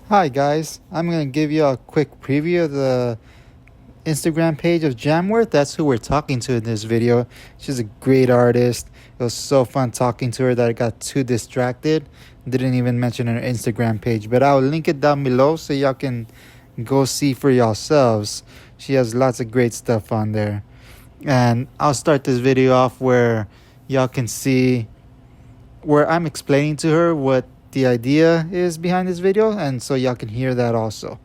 Hi guys, I'm gonna give you a quick preview of the Instagram page of Jamworth. That's who we're talking to in this video. She's a great artist. It was so fun talking to her that I got too distracted. Didn't even mention her Instagram page, but I'll link it down below so y'all can go see for yourselves. She has lots of great stuff on there. And I'll start this video off where y'all can see where I'm explaining to her what the idea is behind this video, and so y'all can hear that also.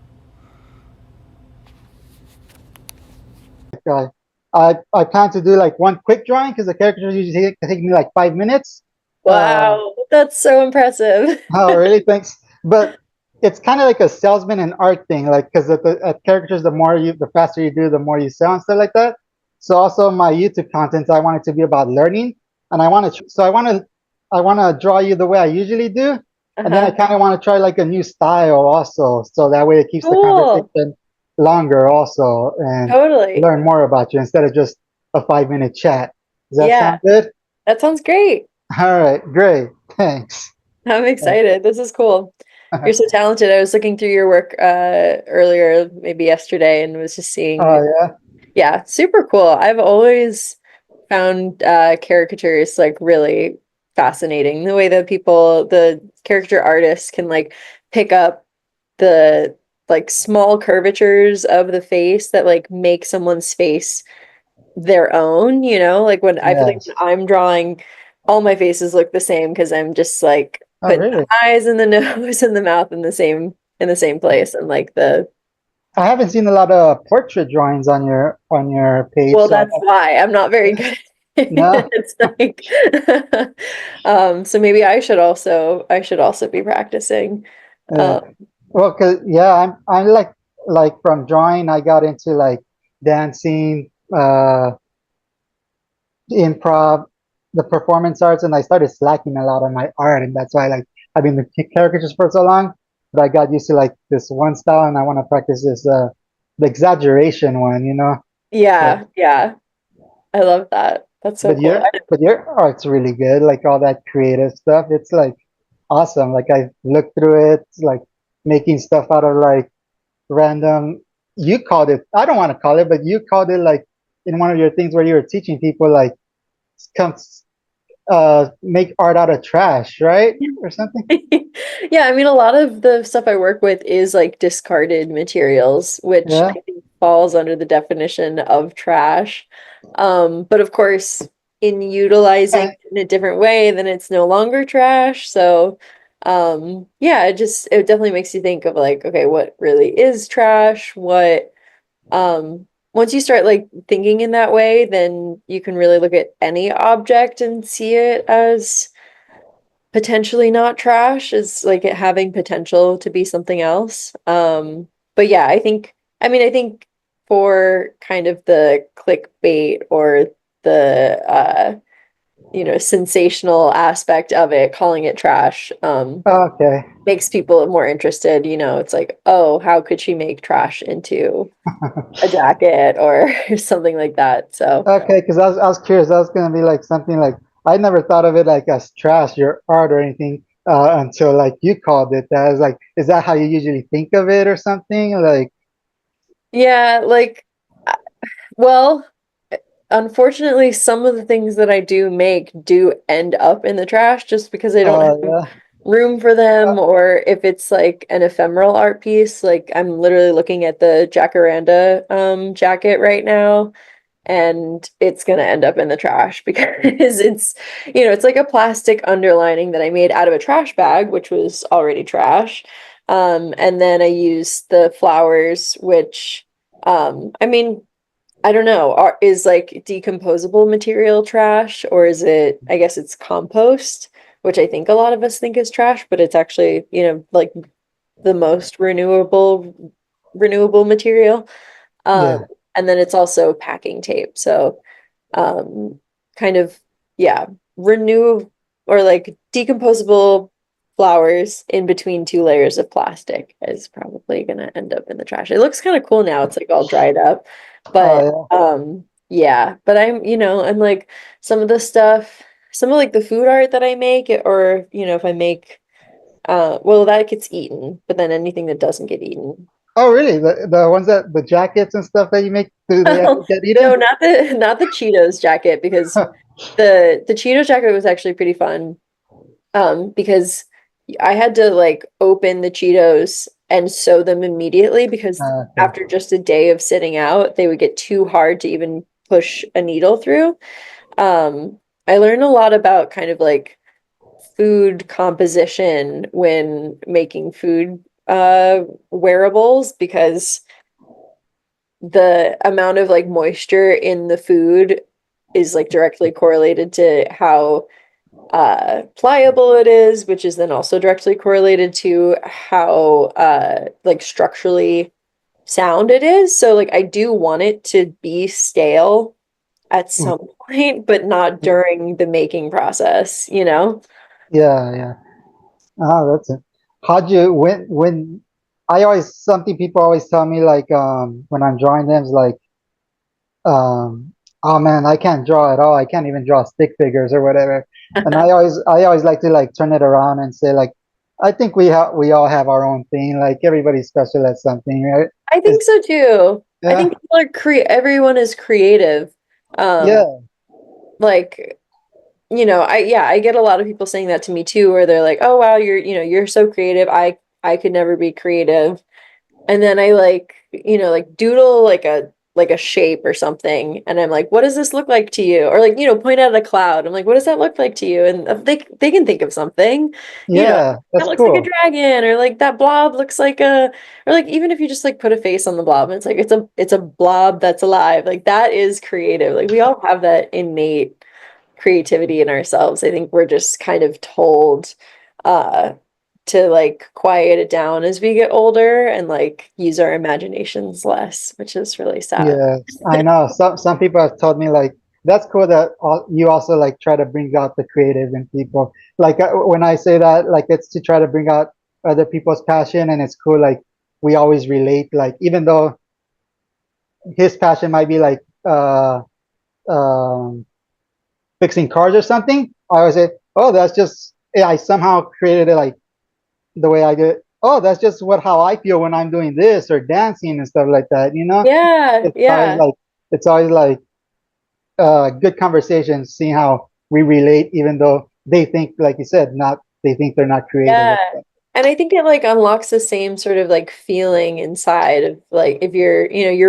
uh, I plan to do like one quick drawing because the characters usually take me like 5 minutes. Uh, Wow, that's so impressive. oh, really? Thanks. But it's kind of like a salesman and art thing, like because at characters, the faster you do, the more you sell and stuff like that. So also my YouTube content, I want it to be about learning, and I want to draw you the way I usually do, and then I Uh-huh. kind of want to try like a new style also, so that way it keeps the Cool. conversation longer also, and Totally. learn more about you instead of just a 5 minute chat. Does that Yeah, sound good? that sounds great. All right, great. Thanks. I'm excited. This is cool. You're so talented. I was looking through your work earlier, maybe yesterday, and was just seeing, Oh yeah. yeah, super cool. I've always found caricatures like really fascinating. The way that the caricature artists can like pick up the like small curvatures of the face that like make someone's face their own, like when I feel like when Yes. I'm drawing, all my faces look the same because I'm just like Oh putting the really? eyes and the nose and the mouth in the same place and like the I haven't seen a lot of portrait drawings on your page, well, so that's why I'm not very good. no. It's like so maybe I should also be practicing. Yeah. Um Well, cause yeah, I'm like from drawing, I got into like dancing, improv, the performance arts, and I started slacking a lot on my art, and that's why like I've been the caricatures for so long. But I got used to like this one style, and I want to practice this the exaggeration one, you know. But yeah, yeah. I love that. That's so but cool. your but your art's really good, like all that creative stuff. It's like awesome. Like I looked through it, like making stuff out of like random. You called it. I don't want to call it, but you called it like in one of your things where you were teaching people like come make art out of trash, right? Or something. Yeah, I mean, a lot of the stuff I work with is like discarded materials, which Yeah. I think falls under the definition of trash. But of course, in utilizing And, it in a different way, then it's no longer trash. So, yeah, it definitely makes you think of like, okay, what really is trash? Once you start like thinking in that way, then you can really look at any object and see it as potentially not trash is like it having potential to be something else. But yeah, I think for kind of the clickbait or the sensational aspect of it, calling it trash, okay. makes people more interested. It's like, oh, how could she make trash into a jacket or something like that? So Okay, because I was curious. I was gonna be like something like I never thought of it like as trash, your art or anything, until like you called it that. I was like, is that how you usually think of it or something? Like, yeah, like well, unfortunately, some of the things that I do make do end up in the trash just because I don't have yeah, room for them, or if it's like an ephemeral art piece, like I'm literally looking at the Jacaranda jacket right now, and it's gonna end up in the trash because it's like a plastic underlining that I made out of a trash bag, which was already trash. And then I used the flowers, which I mean I don't know. Is like decomposable material trash, or is it, I guess it's compost, which I think a lot of us think is trash, but it's actually, like the most renewable material. Um, yeah. and then it's also packing tape. So, um, kind of, yeah, renew or like decomposable flowers in between two layers of plastic is probably gonna end up in the trash. It looks kind of cool now. It's like all dried up. Oh But yeah. yeah, but I'm like some of the stuff, some of like the food art that I make or if I make Well, that gets eaten, but then anything that doesn't get eaten. Oh, really? The ones that the jackets and stuff that you make, do they actually get No, eaten? not the Cheetos jacket because the Cheetos jacket was actually pretty fun. Because I had to like open the Cheetos and sew them immediately because Okay. after just a day of sitting out, they would get too hard to even push a needle through. I learned a lot about kind of like food composition when making food wearables because the amount of like moisture in the food is like directly correlated to how pliable it is, which is then also directly correlated to how like structurally sound it is. So like I do want it to be stale at Mm. some point, but not during the making process, you know? Yeah, yeah. Oh, that's it. How'd you when I always something people always tell me like when I'm drawing them is like oh man, I can't draw at all. I can't even draw stick figures or whatever. And I always like to like turn it around and say like I think we all have our own thing. Like everybody's special at something, right? I Is think so too. I think yeah, people are everyone is creative. Um, yeah, like I get a lot of people saying that to me too, where they're like, "Oh wow, you're so creative. I could never be creative." And then I like, like doodle like a shape or something, and I'm like, "What does this look like to you?" Or like, point at a cloud. I'm like, "What does that look like to you?" And they can think of something, you know, yeah. that That's looks like a cool. dragon, or like that blob looks like a, or like even if you just like put a face on the blob, and it's like it's a blob that's alive. Like that is creative. Like we all have that innate creativity in ourselves. I think we're just kind of told uh to like quiet it down as we get older and like use our imaginations less, which is really sad. Yes, I know. Some people have told me like that's cool that you also like try to bring out the creative in people. Like when I say that, like it's to try to bring out other people's passion, and it's cool. Like we always relate. Like even though his passion might be like um, fixing cars or something, I always say, "Oh, that's just yeah, I somehow created it like the way I do it. Oh, that's just what how I feel when I'm doing this or dancing and stuff like that. You know, Yeah, it's always yeah. like it's always like good conversation, seeing how we relate, even though they think, like you said, not they think they're not creative. Yeah. And I think it like unlocks the same sort of like feeling inside of like if you're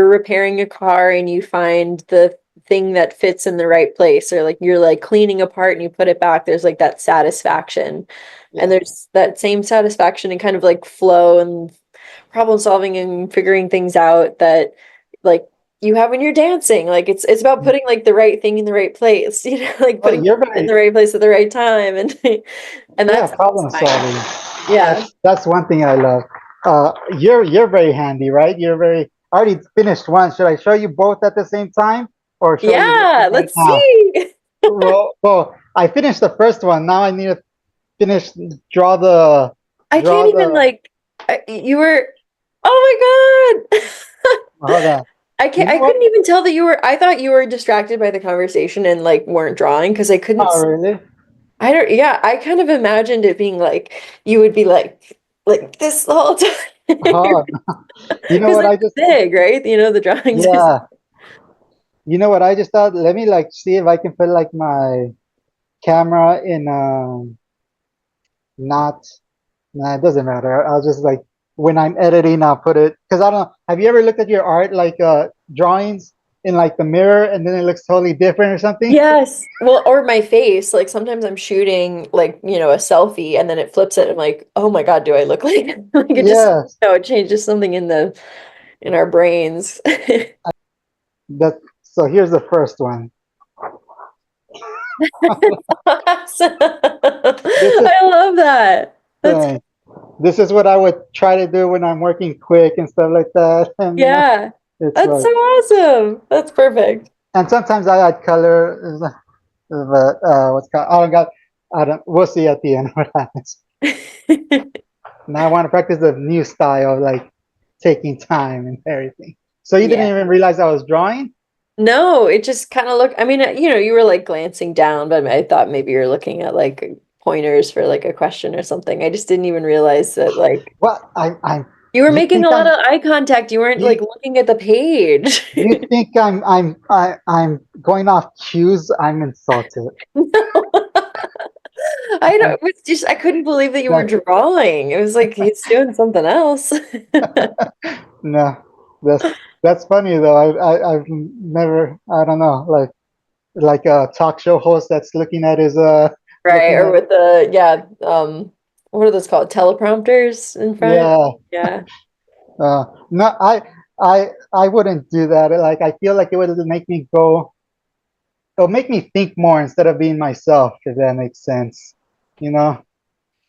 repairing a car and you find the thing that fits in the right place or like you're like cleaning a part and you put it back, there's like that satisfaction. And Yeah, there's that same satisfaction and kind of like flow and problem solving and figuring things out that like you have when you're dancing. Like it's about yeah. putting like the right thing in the right place, like Oh, putting you're it in very the right place at the right time and and yeah, that's problem satisfying. solving. Yeah. That's one thing I love. You're very handy, right? You're very. I already finished one. Should I show you both at the same time, or show you this Yeah, one right let's now? see. Well, I finished the first one. Now I need to finish. Draw the. I can't Draw even the. like you were oh my God. Hold on. You I know what? couldn't even tell that you were I thought you were distracted by the conversation and like weren't drawing because I couldn't Oh, really? I don't yeah, I kind of imagined it being like you would be like this the whole time. Oh, you know Because what they're I just. big, right? The drawings are Yeah. You know what I just thought? Let me like see if I can put like my camera in not nah, it doesn't matter. I'll just like when I'm editing I'll put it because I don't know. Have you ever looked at your art like drawings in like the mirror and then it looks totally different or something? Yes. Well, or my face. Like sometimes I'm shooting like, a selfie and then it flips it. I'm like, oh my God, do I look like like it just Yes. it changes something in our brains. That so here's the first one. Awesome. This is I love that. That's uh, this is what I would try to do when I'm working quick and stuff like that. And yeah. it's That's like so awesome. That's perfect. and sometimes I add color. But what's called I don't we'll see at the end what happens. Now I want to practice the new style, like taking time and everything. So you didn't Yeah. even realize I was drawing? No, it just kind of looked, I mean, you were like glancing down, but I thought maybe you're looking at like pointers for like a question or something. I just didn't even realize that like Well, I'm. you were You making think a lot I'm? of eye contact. You weren't like You looking at the page. you think I'm going off cues? I'm insulted. I don't, it was just, I couldn't believe that you were Like, drawing. It was like he's doing something else. no, that's funny though. I've never. I don't know. Like a talk show host that's looking at his Right, looking or at with the, yeah, what are those called? Teleprompters in front? yeah. Yeah. No, I wouldn't do that. Like I feel like it would make me go. It'll make me think more instead of being myself, if that makes sense. You know,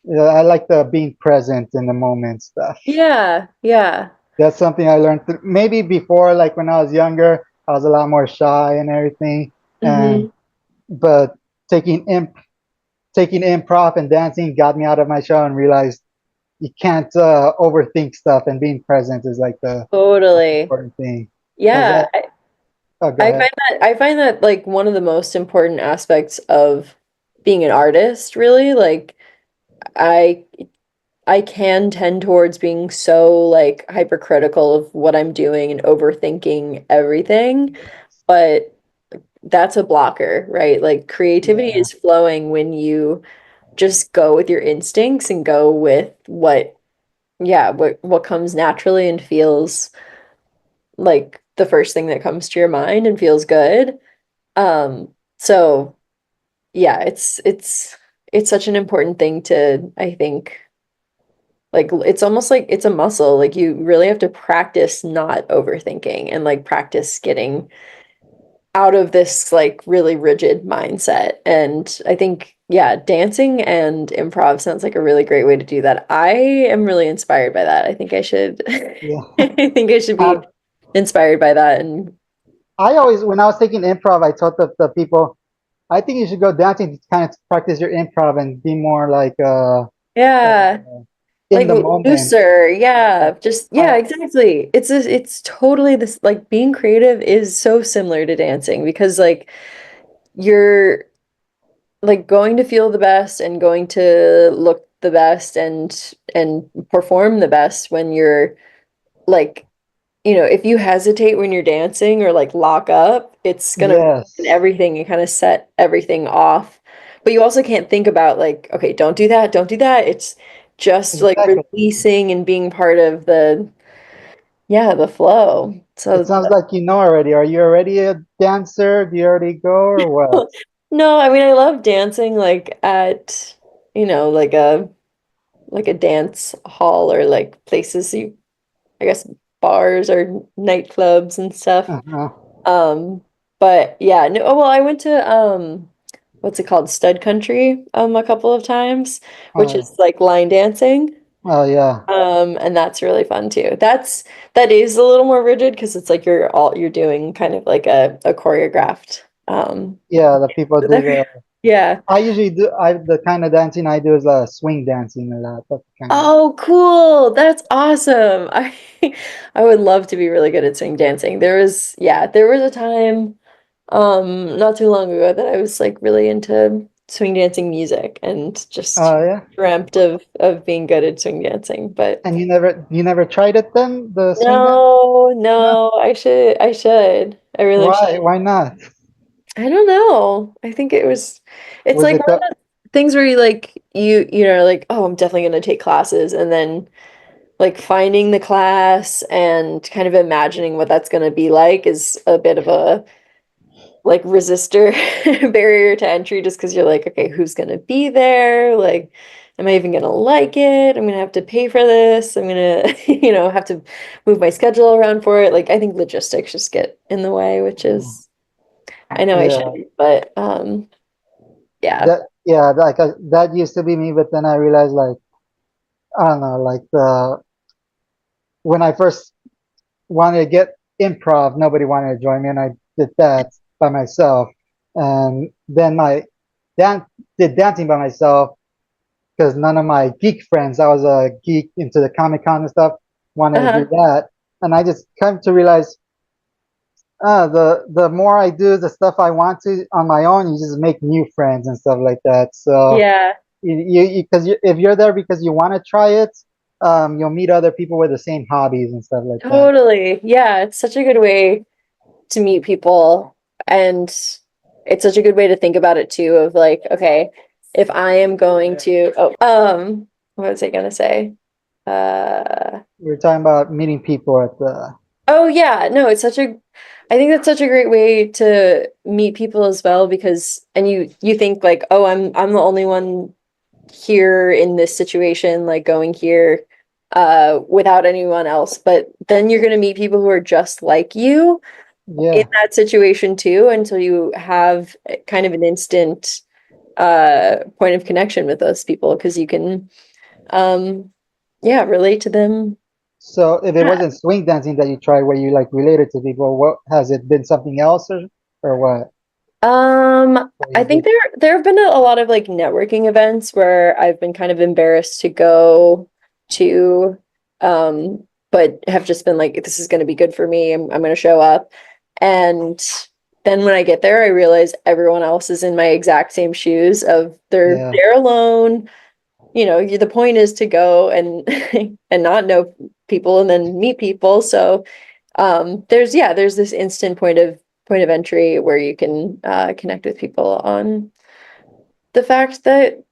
yeah, I like the being present in the moment stuff. Yeah, yeah. That's something I learned maybe before, like when I was younger, I was a lot more shy and everything. And Hmm. but taking taking improv and dancing got me out of my shell and realized you can't overthink stuff, and being present is like the most Totally. important thing. Because Yeah. that, oh, go I ahead. find that like one of the most important aspects of being an artist, really. Like I I can tend towards being so like hypercritical of what I'm doing and overthinking everything, but that's a blocker, right? Like creativity Yeah, is flowing when you just go with your instincts and go with what, yeah, what comes naturally and feels like the first thing that comes to your mind and feels good. So yeah, it's such an important thing to, I think, like it's almost like it's a muscle. Like you really have to practice not overthinking and like practice getting out of this like really rigid mindset. And I think, yeah, dancing and improv sounds like a really great way to do that. I am really inspired by that. I think I should yeah. I think I should be Um, inspired by that. And I always, when I was taking improv, I told the people, I think you should go dancing to kind of practice your improv and be more like yeah, in like the moment. looser. Yeah, just yeah, I, exactly. It's totally this like being creative is so similar to dancing because like you're like going to feel the best and going to look the best and perform the best when you're like, if you hesitate when you're dancing or like lock up, it's gonna ruin yes, everything and kind of set everything off. But you also can't think about like, okay, don't do that, don't do that. It's just like exactly. releasing and being part of the, yeah, the flow. It So sounds like you know already. Are you already a dancer? Do you already go or what? no, I mean I love dancing like at, like a dance hall or like places you, I guess, bars or nightclubs and stuff. Uh-huh. Um, but yeah, no, oh, well, I went to what's it called? Stud Country a couple of times, which Oh, is like line dancing. oh yeah, And that's really fun too. That is a little more rigid because it's like you're doing kind of like a choreographed yeah. The people do the. yeah. I usually do. The kind of dancing I do is swing dancing a lot. That's the kind of. Oh, cool. That's awesome. I would love to be really good at swing dancing. There was a time not too long ago that I was like really into swing dancing music and just Oh yeah. dreamt of being good at swing dancing. But And you never tried it then, the swing dance? no, No. no, I should. I really Why? should. Why not? I don't know. I think it's Was like it one of the? the things where like, oh, I'm definitely gonna take classes and then like finding the class and kind of imagining what that's going to be like is a bit of a like resistor barrier to entry just because you're like, okay, who's going to be there? Like, am I even going to like it? I'm going to have to pay for this. I'm going to, have to move my schedule around for it. Like, I think logistics just get in the way, which is, I know I Yeah. shouldn't, but yeah. Yeah. Like that used to be me, but then I realized like I don't know, like the when I first wanted to get improv, nobody wanted to join me, and I did that by myself. And then I dan did dancing by myself because none of my geek friends, I was a geek into the Comic Con and stuff, wanted to do Uh-huh. that. And I just come to realize, the more I do the stuff I want to on my own, you just make new friends and stuff like that. So Yeah. because if you're there because you want to try it, you'll meet other people with the same hobbies and stuff like that. Totally. Yeah, it's such a good way to meet people. And it's such a good way to think about it too, of like, okay, if I am going to, what was I gonna say? We were talking about meeting people at the. Oh yeah, no, I think that's such a great way to meet people as well because, and you think like, oh, I'm the only one here in this situation, like going here, without anyone else. But then you're gonna meet people who are just like you in Yeah. that situation too, until you have kind of an instant point of connection with those people because you can yeah, relate to them. So if it Yeah. wasn't swing dancing that you tried where you like related to people, what has it been something else or what? Or I you think just there have been a lot of like networking events where I've been kind of embarrassed to go to, but have just been like, this is going to be good for me. I'm going to show up. And then when I get there, I realize everyone else is in my exact same shoes of yeah. they're alone. You know, the point is to go and and not know people and then meet people. So there's this instant point of entry where you can connect with people on the fact that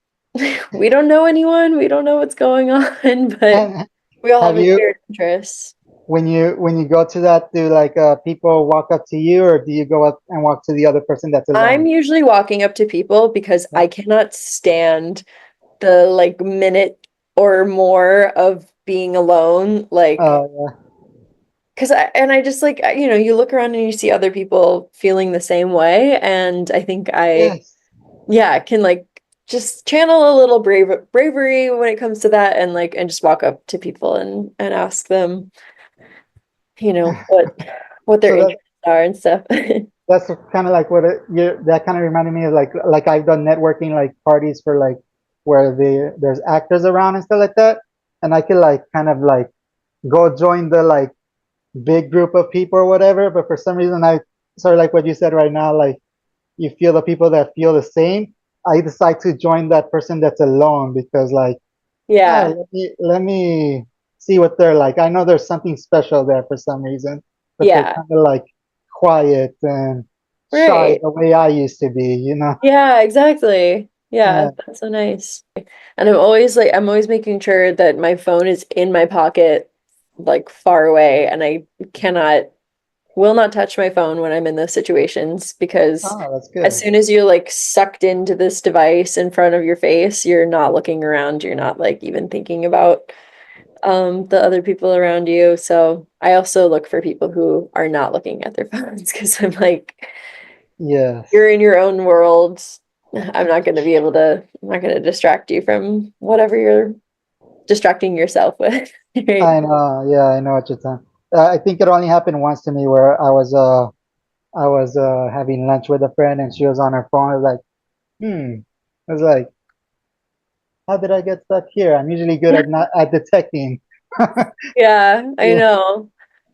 we don't know anyone, we don't know what's going on, but And we all have have a you shared interest. when you go to that, do like people walk up to you or do you go up and walk to the other person that's I'm alone? usually walking up to people because I cannot stand the like minute or more of being alone, like Yeah. because I just like you know, you look around and you see other people feeling the same way, and I think Yes. yeah, can like just channel a little bravery when it comes to that, and like and just walk up to people and ask them, you know, what their So that interests are and stuff. that's kind of like what that kind of reminded me of like I've done networking like parties for like where there's actors around and stuff like that, and I could like kind of like go join the like big group of people or whatever, but for some reason I sort of like what you said right now, like you feel the people that feel the same. I decide to join that person that's alone because like Yeah, let me see what they're like. I know there's something special there for some reason, but they're yeah, kind of like quiet and shy right. the way I used to be, you know? Yeah, exactly. Yeah, Yeah. that's so nice. And I'm always making sure that my phone is in my pocket, like far away, and I cannot will not touch my phone when I'm in those situations because Oh, that's as good. soon as you're like sucked into this device in front of your face, you're not looking around, you're not like even thinking about the other people around you. So I also look for people who are not looking at their phones because I'm like, Yes. you're in your own world. I'm not going to distract you from whatever you're distracting yourself with. Right? I know. Yeah, I know what you're saying. I think it only happened once to me where I was having lunch with a friend and she was on her phone. I was like, hmm. I was like, how did I get stuck here? I'm usually good at not at detecting. Yeah, I Yeah. know.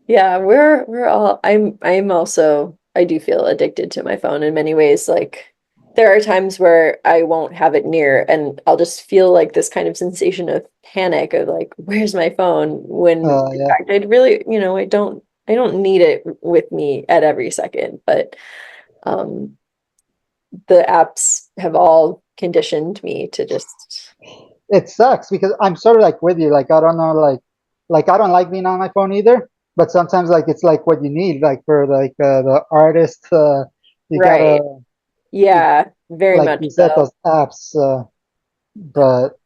Yeah, we're all I'm also I do feel addicted to my phone in many ways. Like there are times where I won't have it near and I'll just feel like this kind of sensation of panic of like, where's my phone? When in Yeah. fact I'd really, you know, I don't need it with me at every second, but um the apps have all conditioned me to just It sucks because I'm sort of like with you. Like I don't know, like I don't like being on my phone either. But sometimes like it's like what you need. Like for like the artist, you right. gotta you, Yeah, very like much you said so. those apps. But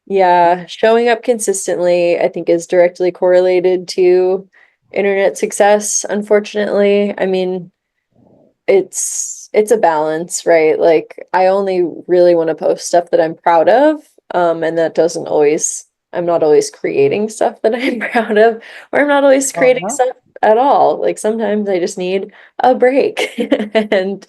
Yeah, showing up consistently, I think, is directly correlated to internet success, unfortunately. I mean, it's a balance, right? Like I only really want to post stuff that I'm proud of, and that doesn't always I'm not always creating stuff that I'm proud of, or I'm not always oh creating no, stuff at all. Like sometimes I just need a break. And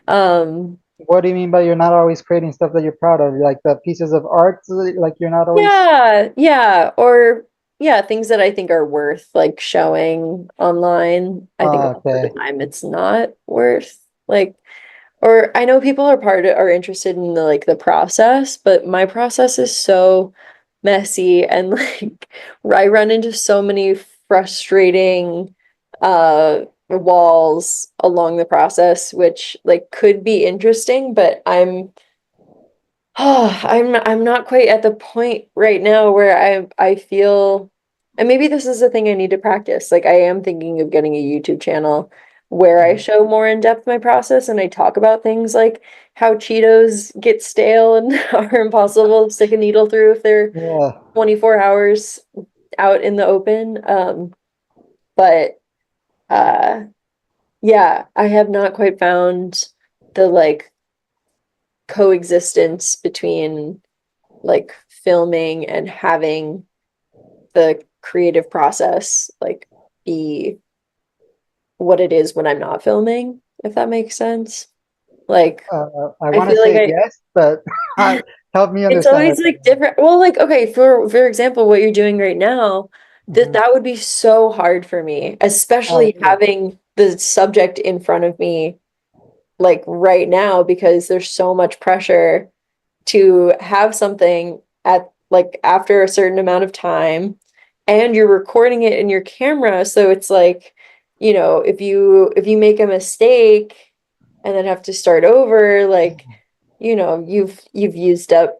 um what do you mean by you're not always creating stuff that you're proud of? Like the pieces of art, like you're not always. yeah, yeah, or yeah, things that I think are worth like showing online. I think a lot of the Okay. time it's not worth like or I know people are interested in the like the process, but my process is so messy and like I run into so many frustrating walls along the process, which like could be interesting, but I'm not quite at the point right now where I feel, and maybe this is the thing I need to practice. Like I am thinking of getting a YouTube channel where I Mhm. show more in depth my process and I talk about things like how Cheetos get stale and are impossible to stick a needle through if they're Yeah. 24 hours out in the open. But uh yeah, I have not quite found the like coexistence between like filming and having the creative process like be what it is when I'm not filming, if that makes sense. Like I I want to feel like say yes, but help me it's understand always it. like different. Well, like okay, for example, what you're doing right now, Hmm. that would be so hard for me, especially Yeah. having the subject in front of me like right now because there's so much pressure to have something at like after a certain amount of time and you're recording it in your camera so it's like if you make a mistake and then have to start over like you've used up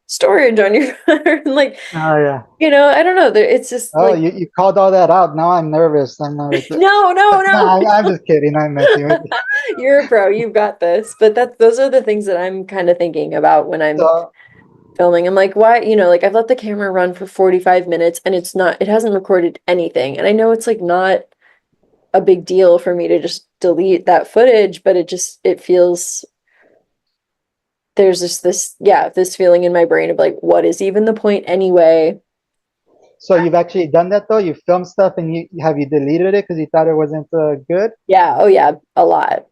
storage on your phone like Oh yeah. I don't know it's just Oh, like you called all that out. Now I'm nervous. I'm nervous. no no No, no I'm just kidding. I'm messing with you. you're a pro you've got this but those are the things that I'm kind of thinking about when I'm So, filming. I'm like, why? Like I've let the camera run for 45 minutes and it hasn't recorded anything. And I know it's like not a big deal for me to just delete that footage, but it feels, there's just this feeling in my brain of like, what is even the point anyway? so you've actually done that though. You filmed stuff and you deleted it because you thought it wasn't good. Yeah. Oh, yeah. A Oh, lot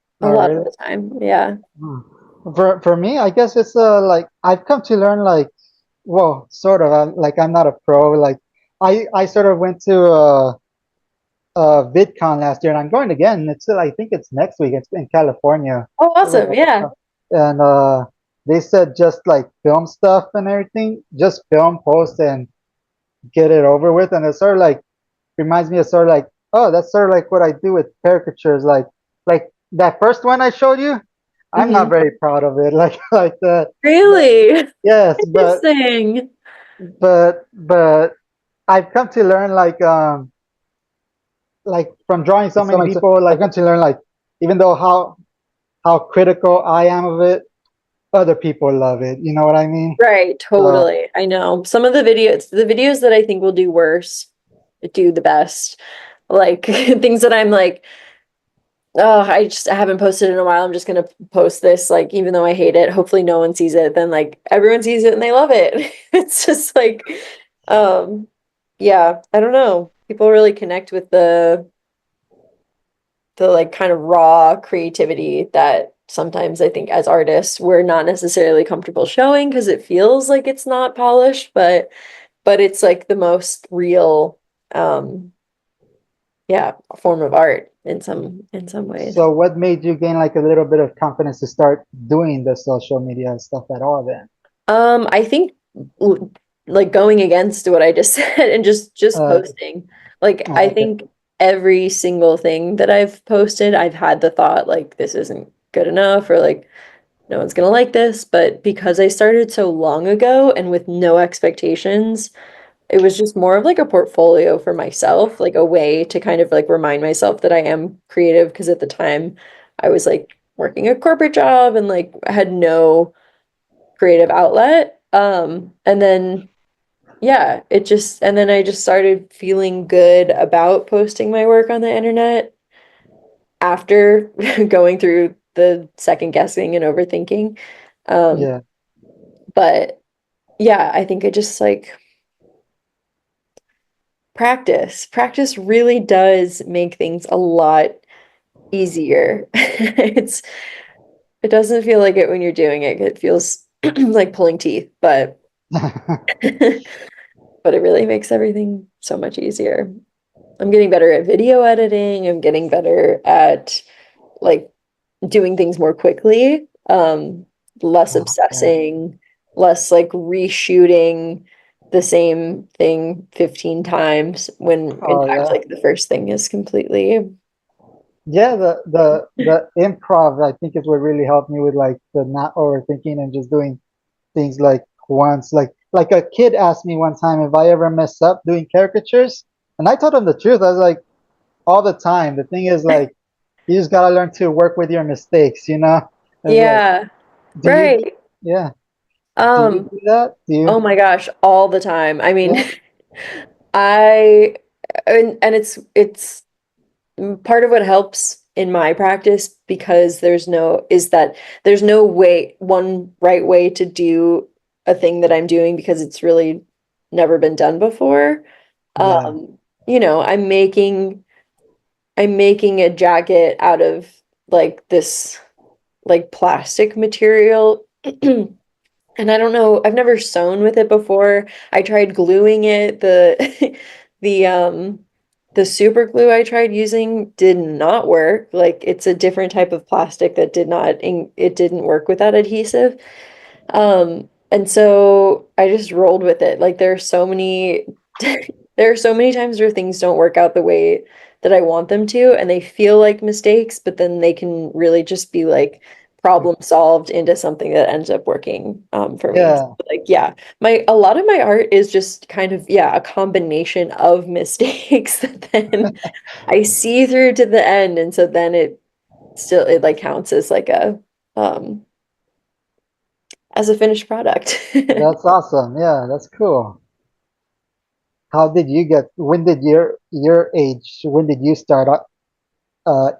of really? the time. Yeah. Hmm. For me, I guess it's like I've come to learn like, well, sort of. Like I'm not a pro. Like I sort of went to VidCon last year, and I'm going again. I think it's next week. It's in California. Oh, awesome. Yeah. And they said just like film stuff and everything, just film, post, and get it over with. And it sort of like reminds me of sort of like, oh, that's sort of like what I do with caricatures. Like that first one I showed you, I'm not Hmm. very proud of it. Like the, Really? yes, Interesting. but I've come to learn like from drawing so many people, like I've come to learn like even though how critical I am of it, other people love it. You know what I mean? Right. So Totally. I know. Some of the videos that I think will do worse, do the best. Like things that I'm like, oh, I haven't posted in a while. I'm just gonna post this, like, even though I hate it. Hopefully no one sees it. Then like everyone sees it and they love it. It's just like, um, yeah, I don't know. People really connect with the like kind of raw creativity that sometimes I think as artists we're not necessarily comfortable showing because it feels like it's not polished, but it's like the most real yeah, form of art in some ways. so what made you gain like a little bit of confidence to start doing the social media stuff at all then? I think like going against what I just said and just Uh, posting. Like I okay. think every single thing that I've posted, I've had the thought like this isn't good enough or like no one's gonna like this, but because I started so long ago and with no expectations, it was just more of like a portfolio for myself, like a way to kind of like remind myself that I am creative because at the time I was like working a corporate job and like I had no creative outlet. And then yeah, and then I just started feeling good about posting my work on the internet after going through the second guessing and overthinking. Um, Yeah. but yeah, I think it just like practice. Practice really does make things a lot easier. It doesn't feel like it when you're doing it. It feels like pulling teeth, but but it really makes everything so much easier. I'm getting better at video editing. I'm getting better at like doing things more quickly, less Okay. obsessing, less like reshooting the same thing 15 times when in Oh fact yeah. like the first thing is completely. Yeah, the improv I think is what really helped me with like the not overthinking and just doing things like once. Like a kid asked me one time if I ever mess up doing caricatures, and I told him the truth. I was like, all the time. The thing is like you just gotta learn to work with your mistakes, you know? It's like, Yeah, do you do right. yeah. Do you Um, do that? Do oh you my gosh, all the time. I mean, yeah? I and it's part of what helps in my practice because there's no way one right way to do a thing that I'm doing because it's really never been done before. Yeah. Um, I'm making a jacket out of like this like plastic material. And I don't know, I've never sewn with it before. I tried gluing it. The the super glue I tried using did not work. Like it's a different type of plastic that it didn't work with that adhesive. And so I just rolled with it. Like there are so many there are so many times where things don't work out the way that I want them to, and they feel like mistakes, but then they can really just be like problem solved into something that ends up working for me. So, Yeah. like yeah, my a lot of my art is just kind of yeah, a combination of mistakes that then I see through to the end, and so then it like counts as like a um as a finished product. That's awesome. Yeah, that's cool. How did you get when did your age when did you start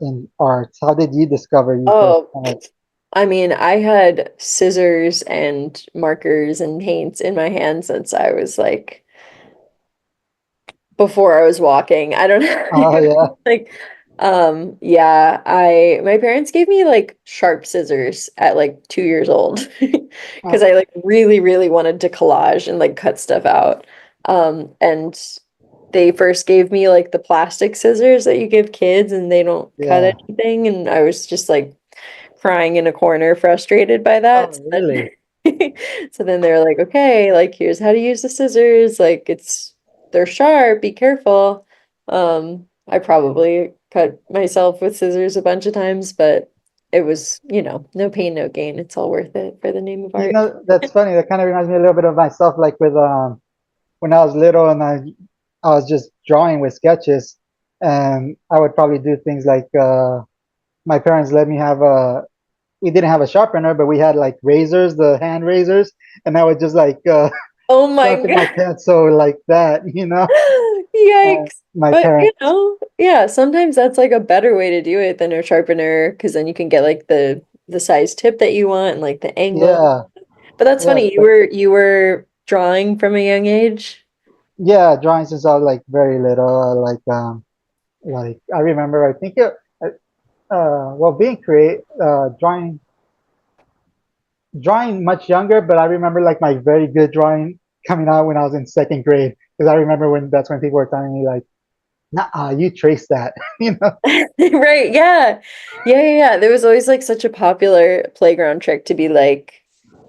in arts? How did you discover you first Oh, kind of I mean, I had scissors and markers and paints in my hand since I was like before I was walking. I don't oh yeah. know. Like, yeah, my parents gave me like sharp scissors at like 2 years old because Oh, I like really, really wanted to collage and like cut stuff out. And they first gave me like the plastic scissors that you give kids and they don't cut yeah. anything. And I was just like crying in a corner, frustrated by that. Oh really? So then they're like, okay, like here's how to use the scissors. Like they're sharp, be careful. I probably cut myself with scissors a bunch of times, but it was, no pain, no gain. It's all worth it for the name of You art. know, that's funny. That kind of reminds me a little bit of myself, like with when I was little and I was just drawing with sketches, and I would probably do things like my parents let me have a we didn't have a sharpener, but we had like razors, the hand razors, and I would just like Oh my sharpen my God. pencil like that, you know. Yikes. My But parents, yeah, sometimes that's like a better way to do it than a sharpener because then you can get like the size tip that you want and like the angle. yeah, But that's yeah, funny. You but were drawing from a young age. yeah, drawing since I was like very little, like I remember, I think well, being create drawing much younger, but I remember like my very good drawing coming out when I was in second grade because I remember when that's when people were telling me like, "Nah, you trace that," you know. Right. Yeah. Yeah. There was always like such a popular playground trick to be like,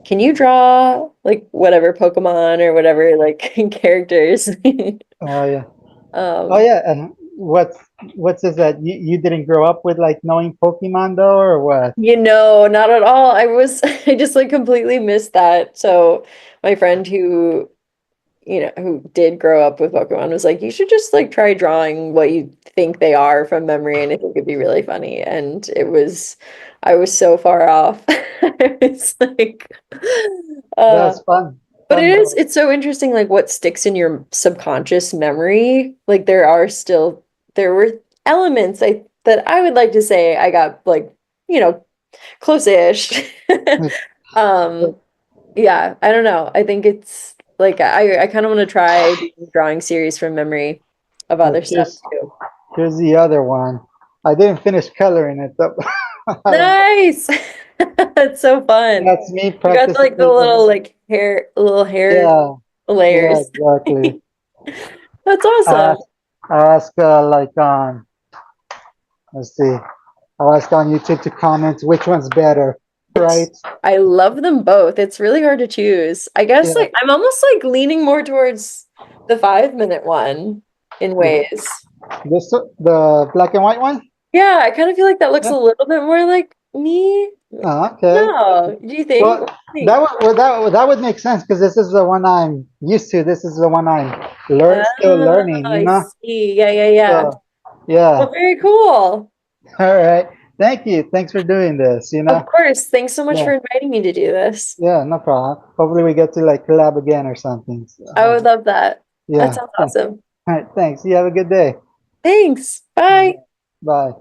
can you draw like whatever Pokemon or whatever like characters? Oh yeah, oh Um, yeah, and what's this that you didn't grow up with like knowing Pokemon though, or what? not at all. I just like completely missed that. So my friend who did grow up with Pokemon was like, you should just like try drawing what you think they are from memory, and I think it'd be really funny. And I was so far off. I was like, uh, That's fun, but fun though. it's so interesting, like what sticks in your subconscious memory. Like there were elements that I would like to say I got like, you know, close-ish. Um, yeah, I don't know. I think it's like I kind of want to try doing a drawing series from memory of But other stuff too. here's the other one. I didn't finish coloring it though. I don't know. Nice. That's so fun. That's me You got practicing like the with little hair yeah, yeah, layers. exactly. That's I awesome. ask, I ask like let's see. I'll ask on YouTube to comment which one's better, right? I love them both. It's really hard to choose. I guess Yeah. like I'm almost like leaning more towards the 5 minute one in ways. The black and white one? Yeah, I kind of feel like that looks Yeah. a little bit more like me. Okay. No, do you Well, think? that would make sense because this is the one I'm used to. This is the one I'm still Oh, learning, I see. Yeah, yeah, yeah. So yeah. Well, very cool. All right. Thank you. Thanks for doing this, Of course. Thanks so much Yeah. for inviting me to do this. Yeah, no problem. Hopefully we get to like collab again or something. So, I would love that. That yeah. sounds All awesome. right. Thanks. You have a good day. Thanks. Bye. Bye.